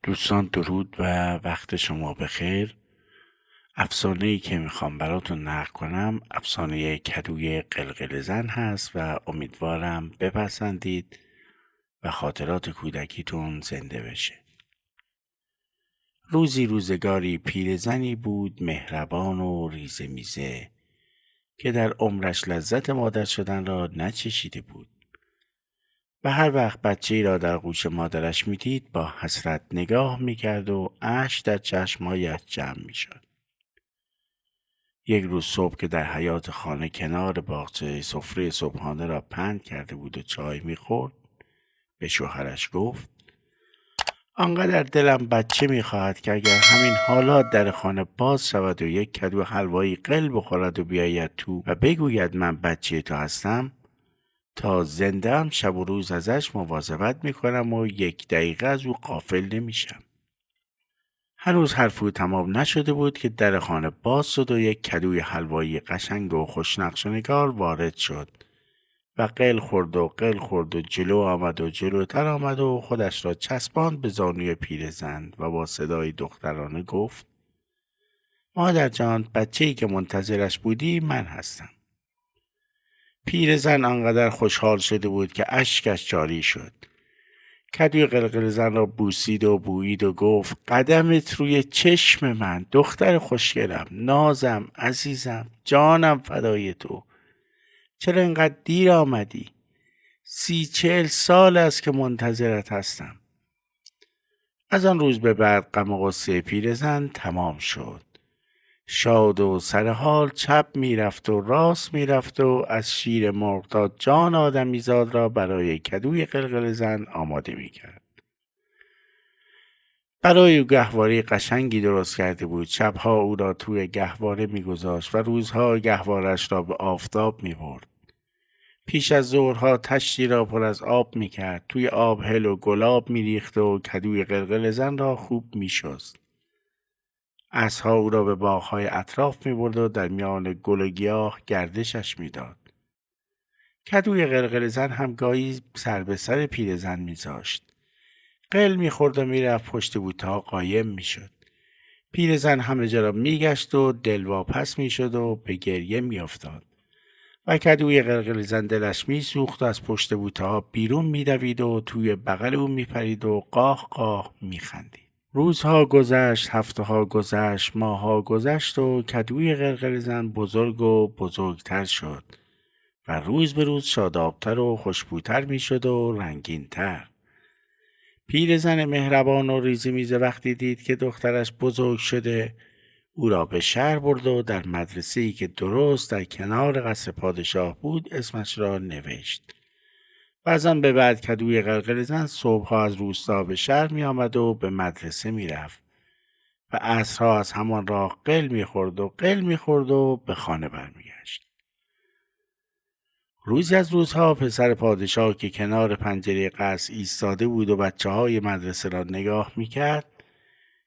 دوستان درود و وقت شما بخیر. افسانه‌ای که میخوام براتون نقل کنم افسانه کدوی قلقل زن هست و امیدوارم بپسندید و خاطرات کودکیتون زنده بشه. روزی روزگاری پیرزنی بود مهربان و ریزه میزه که در عمرش لذت مادر شدن را نچشیده بود و هر وقت بچه‌ای را در غوش مادرش میدید با حسرت نگاه میکرد و اشک در چشمهایش جمع میشد. یک روز صبح که در حیاط خانه کنار باغچه سفره صبحانه را پهن کرده بود و چای میخورد به شوهرش گفت: آنقدر دلم بچه میخواهد که اگر همین حالا در خانه باز شود و یک کدو حلوایی قل بخورد و بیاید تو و بگوید من بچه تو هستم، تا زنده‌ام شب و روز ازش مواظبت میکنم و یک دقیقه از او غافل نمیشم. هنوز حرف او تمام نشده بود که در خانه باز شد و یک کدوی حلوایی قشنگ و خوشنقش و نگار وارد شد و قل خورد و قل خورد و جلو آمد و جلوتر آمد و خودش را چسباند به زانوی پیرزن و با صدای دخترانه گفت: مادر جان، بچه‌ای که منتظرش بودی من هستم. پیرزن آنقدر خوشحال شده بود که اشکش جاری شد. کدوی قلقل زن را بوسید و بویید و گفت: قدمت روی چشم من، دختر خوشگلم، نازم، عزیزم، جانم فدای تو. چرا اینقدر دیر آمدی؟ 30-40 سال است که منتظرت هستم. از آن روز به بعد غم و غصه پیرزن تمام شد. شاد و سرحال چپ میرفت و راست میرفت و از شیر مرغ تا جان آدمیزاد را برای کدوی قلقل زن آماده میکرد. برای او گهواره قشنگی درست کرده بود. شبها او را توی گهواره میگذاشت و روزها گهوارش را به آفتاب میبرد. پیش از ظهرها تشتی را پر از آب میکرد. توی آب هل و گلاب میریخت و کدوی قلقل زن را خوب میشست. عصرها او را به باغهای اطراف میبرد و در میان گل و گیاه گردشش میداد. کدوی قلقل زن هم گاهی سر به سر پیرزن میذاشت. قل میخورد و میرفت پشت بوته‌ها قایم میشد. پیرزن همه جا را میگشت و دلواپس میشد و به گریه میافتاد و کدوی قلقل زن دلش میسوخت و از پشت بوته‌ها بیرون میدوید و توی بغل او میپرید و قاه قاه میخندید. روزها گذشت، هفته‌ها گذشت، ماهها گذشت و کدوی قلقل زن بزرگ و بزرگتر شد و روز به روز شادابتر و خوشبوتر میشد و رنگینتر. پیرزن مهربان و ریزی میزه وقتی دید که دخترش بزرگ شده، او را به شهر برد و در مدرسه‌ای که درست در کنار قصر پادشاه بود اسمش را نوشت. و از آن به بعد کدوی قلقل زن صبحها از روستا به شهر می آمد و به مدرسه می رفت و عصرها از همان راه قل می خورد و قل می خورد و به خانه برمیگشت. روزی از روزها پسر پادشاه که کنار پنجره قصر ایستاده بود و بچه‌های مدرسه را نگاه می‌کرد،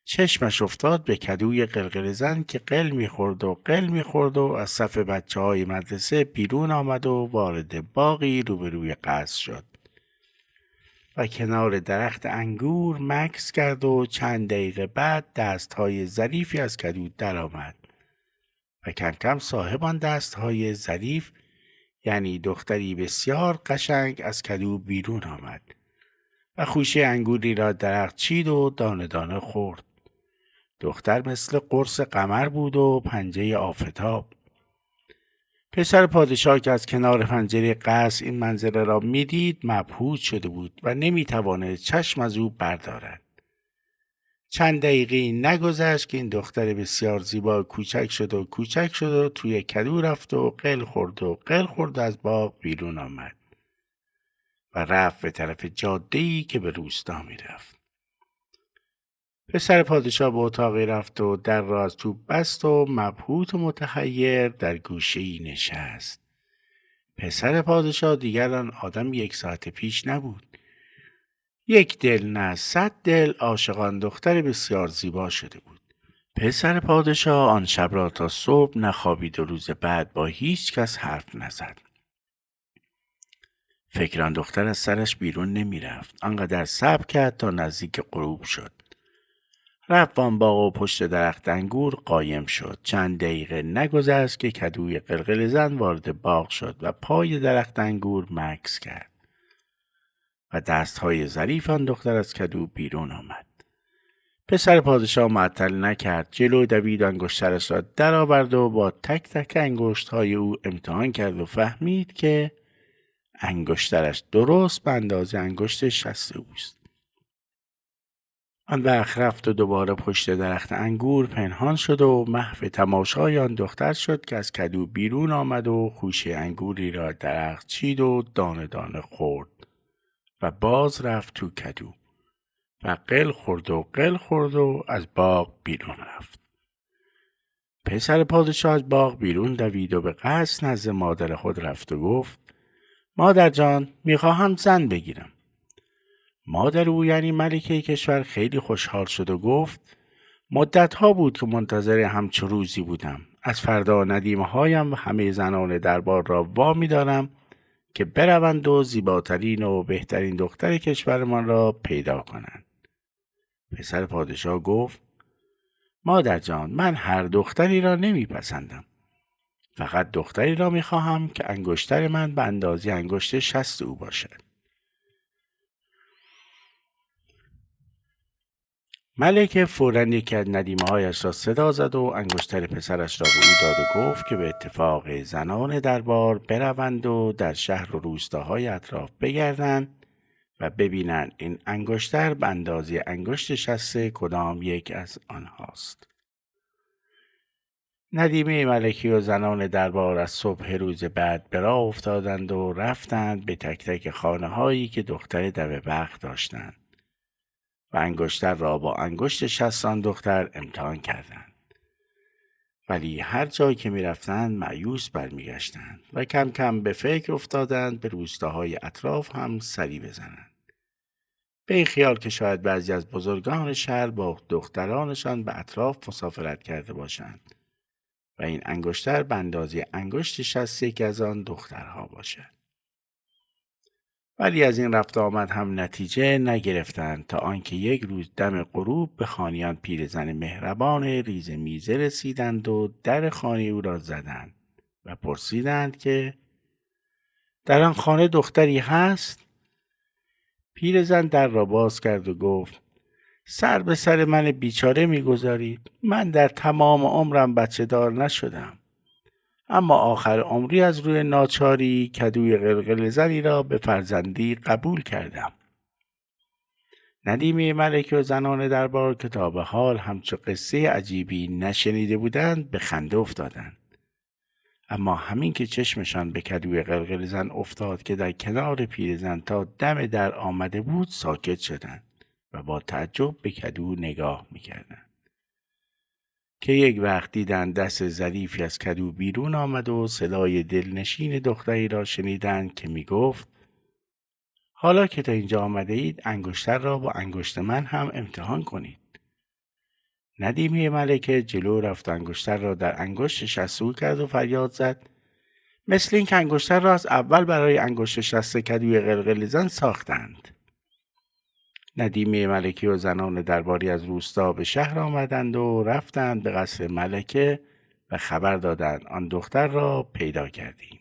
چشمش افتاد به کدوی قلقل زن که قل می‌خورد و قل می‌خورد و از صف بچه‌های مدرسه بیرون آمد و وارد باغی روبروی قصر شد و کنار درخت انگور مکث کرد و چند دقیقه بعد دست‌های ظریفی از کدو درآمد و کم کم صاحب آن دست‌های ظریف، یعنی دختری بسیار قشنگ، از کدو بیرون آمد و خوشه انگوری را درخت چید و دانه دانه خورد. دختر مثل قرص قمر بود و پنجه آفتاب. پسر پادشاه که از کنار پنجره قصر این منظره را میدید مبهوت شده بود و نمیتوانست چشم از او بردارد. چند دقیقه نگذشت که این دختر بسیار زیبا کوچک شد و کوچک شد و توی کدو رفت و قل خورد و قل خورد از باغ بیرون آمد و رفت به طرف جاده‌ای که به روستا میرفت. پسر پادشاه به اتاقی رفت و در را از تو بست و مبهوت و متحیر در گوشه‌ای نشست. پسر پادشاه دیگر آن آدم 1 ساعت پیش نبود. یک دل نه 100 دل عاشق آن دختر بسیار زیبا شده بود. پسر پادشاه آن شب را تا صبح نخوابید و روز بعد با هیچ کس حرف نزد. فکر آن دختر از سرش بیرون نمی رفت. آنقدر صبر کرد تا نزدیک غروب شد. رفت آن باغ و پشت درخت انگور قایم شد. چند دقیقه نگذشت که کدوی قلقل زن وارد باغ شد و پای درخت انگور مکث کرد و دستهای ظریف آن دختر از کدو بیرون آمد. پسر پادشاه معطل نکرد، جلو دوید، انگشترش را درآورد و با تک تک انگشت‌های او امتحان کرد و فهمید که انگشترش درست به اندازه انگشت شست اوست. آن وقت رفت و دوباره پشت درخت انگور پنهان شد و محو تماشای آن دختر شد که از کدو بیرون آمد و خوشه انگوری را درخت چید و دانه دانه خورد و باز رفت تو کدو و قل خورد و از باغ بیرون رفت. پسر پادشاه از باغ بیرون دوید و به قصد نزد مادر خود رفت و گفت: مادر جان، میخواهم زن بگیرم. مادر او یعنی ملکه کشور خیلی خوشحال شد و گفت: مدت ها بود که منتظر همچو روزی بودم. از فردا ندیمه هایم و همه زنان دربار را وامی دارم که بروند و زیباترین و بهترین دختر کشورمان را پیدا کنند. پسر پادشاه گفت: مادر جان، من هر دختری را نمیپسندم. فقط دختری را میخواهم که انگشتر من به اندازه انگشت شست او باشد. ملکه فوراً یکی از ندیمه هایش را صدا زد و انگشتر پسرش را به او داد و گفت که به اتفاق زنان دربار بروند و در شهر و روستاهای اطراف بگردند و ببینند این انگشتر به اندازه انگشت شست کدام یک از آنهاست. ندیمه ملکی و زنان دربار از صبح روز بعد به راه افتادند و رفتند به تک تک خانه هایی که دختر دبه بخت داشتند و انگشتر را با انگشت شست آن دختر امتحان کردند. ولی هر جایی که می رفتند مایوس برمیگشتند و کم کم به فکر افتادند به روستاهای اطراف هم سری بزنند. به این خیال که شاید بعضی از بزرگان شهر با دخترانشان به اطراف مسافرت کرده باشند و این انگشتر به اندازه انگشت شست یکی از آن دخترها باشد. ولی از این رفت آمد هم نتیجه نگرفتند تا آنکه یک روز دم غروب به خانیان پیرزن مهربان ریز میزه رسیدند و در خانه او را زدند و پرسیدند که در آن خانه دختری هست؟ پیرزن در را باز کرد و گفت: سر به سر من بیچاره میگذارید. من در تمام عمرم بچه دار نشدم، اما آخر عمری از روی ناچاری کدوی قلقل زنی را به فرزندی قبول کردم. ندیمه ملکه و زنان دربار که تا به حال همچو قصه عجیبی نشنیده بودند به خنده افتادند. اما همین که چشمشان به کدوی قلقل زن افتاد که در کنار پیرزن تا دم در آمده بود ساکت شدند و با تعجب به کدو نگاه میکردند که یک وقت دیدند دست ظریفی از کدو بیرون آمد و صدای دلنشین دختری را شنیدند که میگفت: حالا که تا اینجا آمده اید انگشتر را با انگشت من هم امتحان کنید. ندیمه ملکه جلو رفت، انگشتر را در انگشت شست او کرد و فریاد زد: مثل این که انگشتر را از اول برای انگشت شست کدوی قلقل زن ساختند. ندیمه ملکه و زنان درباری از روستا به شهر آمدند و رفتند به قصر ملکه و خبر دادند آن دختر را پیدا کردیم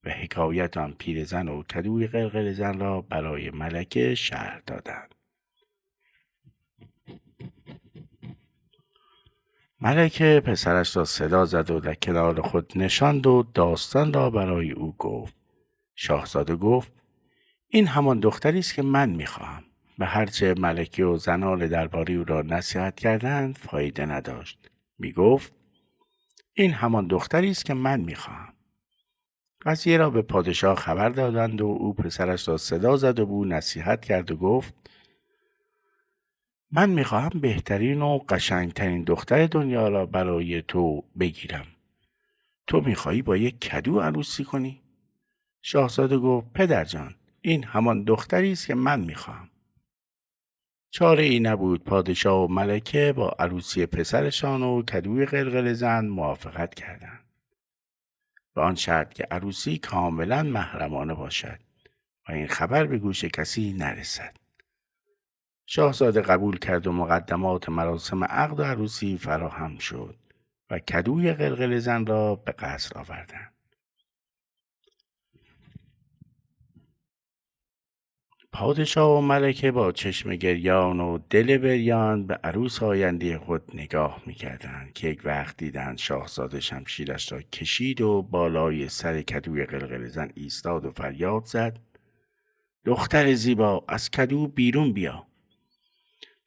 و حکایت آن پیرزن و کدوی قلقل زن را برای ملکه شرح دادند. ملکه پسرش را صدا زد و در کنار خود نشاند و داستان را برای او گفت. شاهزاده گفت: این همان دختری است که من میخواهم. و هرچه ملکه و زنان درباری او را نصیحت کردند فایده نداشت. میگفت: این همان دختری است که من میخواهم. قضیه را به پادشاه خبر دادند و او پسرش را صدا زد و به او نصیحت کرد و گفت: من میخواهم بهترین و قشنگترین دختر دنیا را برای تو بگیرم. تو میخواهی با یک کدو عروسی کنی؟ شاهزاده گفت: پدر جان، این همان دختری است که من میخواهم. چاره ای نبود. پادشاه و ملکه با عروسی پسرشان و کدوی قلقل زن موافقت کردند. به آن شرط که عروسی کاملا محرمانه باشد و این خبر به گوش کسی نرسد. شاهزاده قبول کرد و مقدمات مراسم عقد و عروسی فراهم شد و کدوی قلقل زن را به قصر آوردند. پادشاه و ملکه با چشم گریان و دل بریان به عروس آینده خود نگاه می‌کردند که یک وقت دیدند شاهزاده شمشیرش را کشید و بالای سر کدوی قلقل زن ایستاد و فریاد زد: دختر زیبا، از کدو بیرون بیا!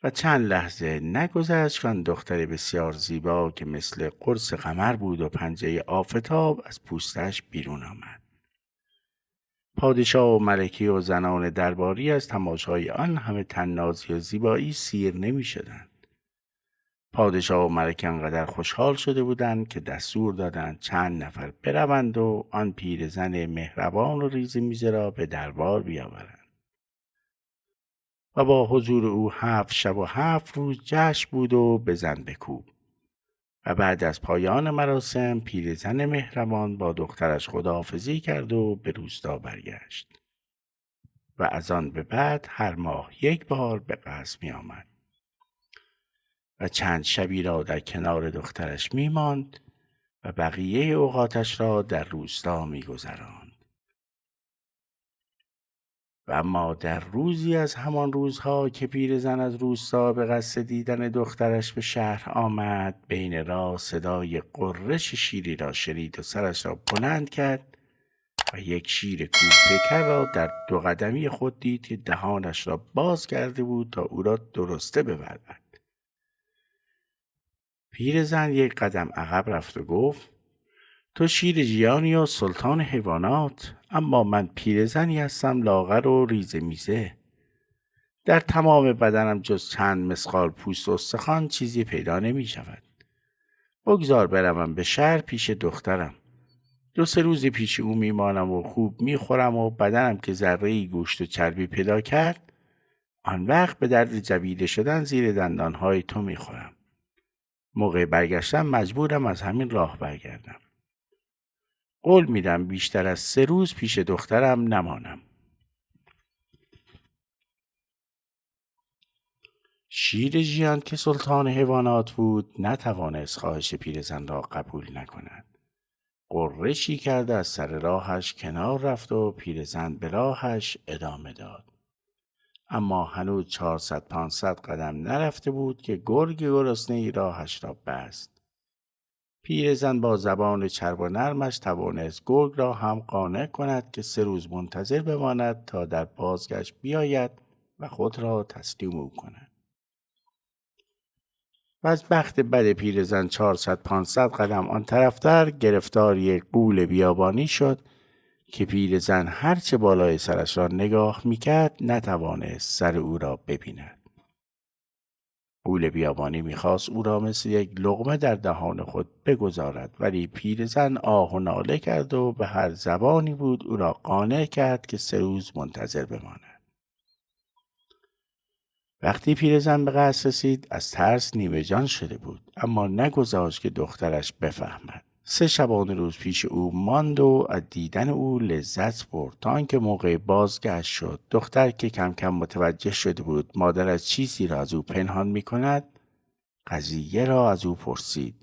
و چند لحظه نگذشت که آن دختر بسیار زیبا که مثل قرص قمر بود و پنجه آفتاب از پوستش بیرون آمد. پادشاه و ملکه و زنان درباری از تماشای آن همه طنازی و زیبایی سیر نمی شدند. پادشاه و ملکه انقدر خوشحال شده بودند که دستور دادند چند نفر بروند و آن پیرزن مهربان و ریزمیزه را به دربار بیاورند و با حضور او 7 شب و 7 روز جشن بود و بزن بکوب. و بعد از پایان مراسم پیرزن مهربان با دخترش خداحافظی کرد و به روستا برگشت و از آن به بعد هر ماه 1 بار به قصر می آمد و چند شبی را در کنار دخترش می ماند و بقیه اوقاتش را در روستا می گذراند. و اما در روزی از همان روزها که پیرزن از روستا به قصد دیدن دخترش به شهر آمد، بین راه صدای غرش شیری را شنید و سرش را بلند کرد و یک شیر کوهپیکر را در 2 قدمی خود دید که دهانش را باز کرده بود تا او را درسته ببلعد. پیرزن 1 قدم عقب رفت و گفت: تو شیر ژیانی و سلطان حیوانات، اما من پیرزنی هستم لاغر و ریزه میزه. در تمام بدنم جز چند مسقال پوست و استخوان چیزی پیدا نمی شود. بگذار بروم به شهر پیش دخترم. 2-3 روزی پیش او میمانم و خوب میخورم و بدنم که ذره‌ای گوشت و چربی پیدا کرد، آن وقت به درد جویده شدن زیر دندانهای تو میخورم. موقع برگشتن مجبورم از همین راه برگردم. قول میدم بیشتر از 3 روز پیش دخترم نمانم. شیر ژیان که سلطان حیوانات بود نتوانست خواهش پیرزن را قبول نکند. غرشی کرده از سر راهش کنار رفت و پیرزن به راهش ادامه داد. اما هنوز 400-500 قدم نرفته بود که گرگ گرسنه‌ای راهش را بست. پیرزن با زبان چرب و نرمش توانست گرگ را هم قانع کند که 3 روز منتظر بماند تا در بازگشت بیاید و خود را تسلیم او کند. و از بخت بد پیرزن 400-500 قدم آن طرفتر گرفتار یک غول بیابانی شد که پیرزن هرچه بالای سرش را نگاه میکرد نتوانست سر او را ببیند. غول بیابانی میخواست او را مثل یک لقمه در دهان خود بگذارد، ولی پیرزن آه و ناله کرد و به هر زبانی بود او را قانع کرد که 3 روز منتظر بماند. وقتی پیرزن به قصر رسید از ترس نیمه جان شده بود، اما نگذاشت که دخترش بفهمد. 3 شبانه روز پیش او ماند و از دیدن او لذت برد تا اینکه موقع بازگشت شد. دختر که کم کم متوجه شده بود مادرش چیزی را از او پنهان می کند، قضیه را از او پرسید.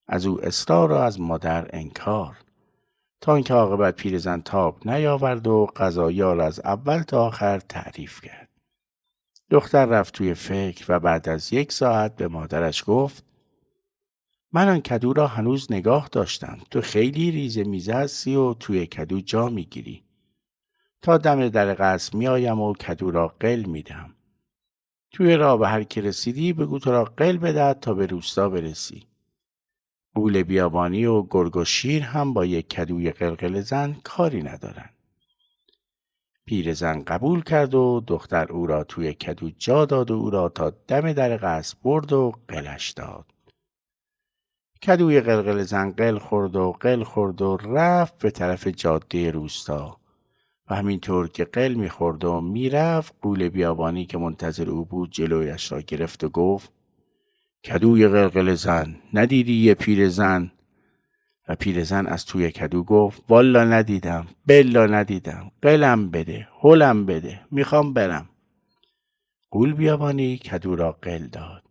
از او اصرار و از مادر انکار، تا اینکه عاقبت پیرزن تاب نیاورد و قضایا را از اول تا آخر تعریف کرد. دختر رفت توی فکر و بعد از 1 ساعت به مادرش گفت: من آن کدو را هنوز نگاه داشتم. تو خیلی ریزه میزه هستی و توی کدو جا میگیری. تا دم در قصر میایم و کدو را قل میدم. توی راه به هر کی رسیدی بگو تو را قل بدهد تا به روستا برسی. غول بیابانی و گرگ و شیر هم با یک کدوی قلقل زن کاری ندارن. پیرزن قبول کرد و دختر او را توی کدو جا داد و او را تا دم در قصر برد و قلش داد. کدوی قلقل زن قل خورد و رفت به طرف جاده روستا و همینطور که قل میخورد و میرفت غول بیابانی که منتظر او بود جلویش را گرفت و گفت: کدوی قلقل زن، ندیدی یه پیرزن؟ و پیرزن از توی کدو گفت: والا ندیدم، بلا ندیدم، قلم بده، هلم بده، میخوام برم. غول بیابانی کدو را قل داد.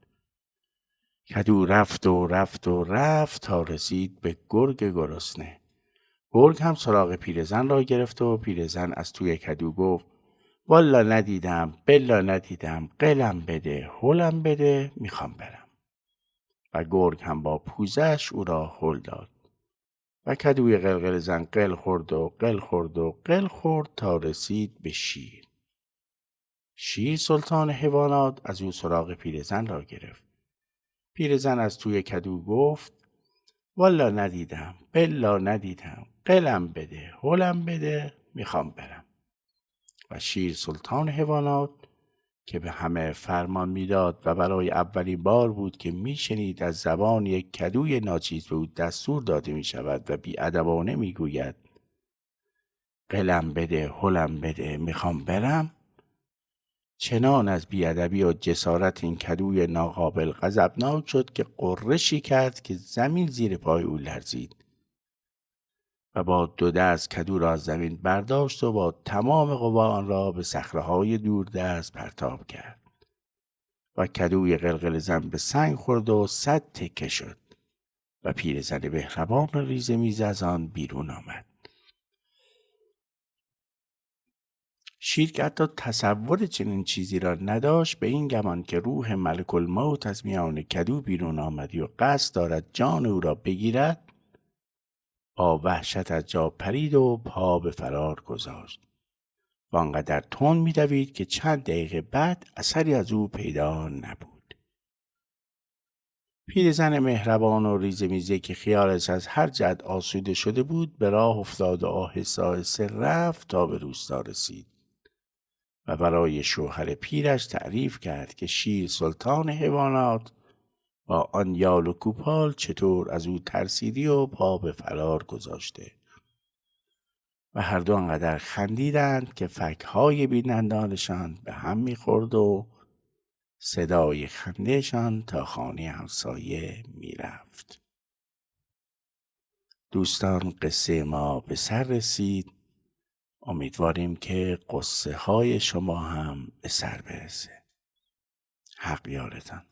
کدو رفت و رفت و رفت تا رسید به گرگ گرسنه. گرگ هم سراغ پیرزن را گرفت و پیرزن از توی کدو گفت والا ندیدم، بلا ندیدم، قلم بده، هلم بده، میخوام برم. و گرگ هم با پوزش او را هل داد. و کدوی قلقل زن قل خورد و قل خورد و قل خورد تا رسید به شیر. شیر سلطان حیوانات از او سراغ پیرزن را گرفت. پیرزن از توی کدو گفت والا ندیدم، بلا ندیدم، قلم بده، هلم بده، میخوام برم. و شیر سلطان حیوانات که به همه فرمان میداد و برای اولین بار بود که میشنید از زبان یک کدوی ناچیز به او دستور داده میشود و بی‌ادبانه میگوید قلم بده، هلم بده، میخوام برم، چنان از بی‌ادبی و جسارت این کدوی ناقابل غضبناک شد که غرشی کرد که زمین زیر پای او لرزید و با 2 دست کدو را از زمین برداشت و با تمام قوا آن را به صخره‌های دوردست پرتاب کرد و کدوی قلقل زن به سنگ خورد و 100 تکه شد و پیرزن مهربان ریزه میزه از آن بیرون آمد. شیر که حتی تصور چنین چیزی را نداشت، به این گمان که روح ملک الموت از میان کدو بیرون آمدی و قصد دارد جان او را بگیرد، با وحشت از جا پرید و پا به فرار گذاشت و آنقدر تند می‌دوید که چند دقیقه بعد اثری از او پیدا نبود. پیرزن مهربان و ریزه میزه که خیالش از هر جهت آسوده شده بود، به راه افتاد و آهسته آهسته رفت تا به روستا رسید و برای شوهر پیرش تعریف کرد که شیر سلطان حیوانات با آن یال و کوپال چطور از او ترسیدی و پا به فرار گذاشته. و هر دو آنقدر خندیدند که فک‌های بینندانشان به هم می‌خورد و صدای خندهشان تا خانه همسایه می‌رفت. دوستان، قصه ما به سر رسید. امیدواریم که قصه های شما هم به سر برسه. حق یارتان.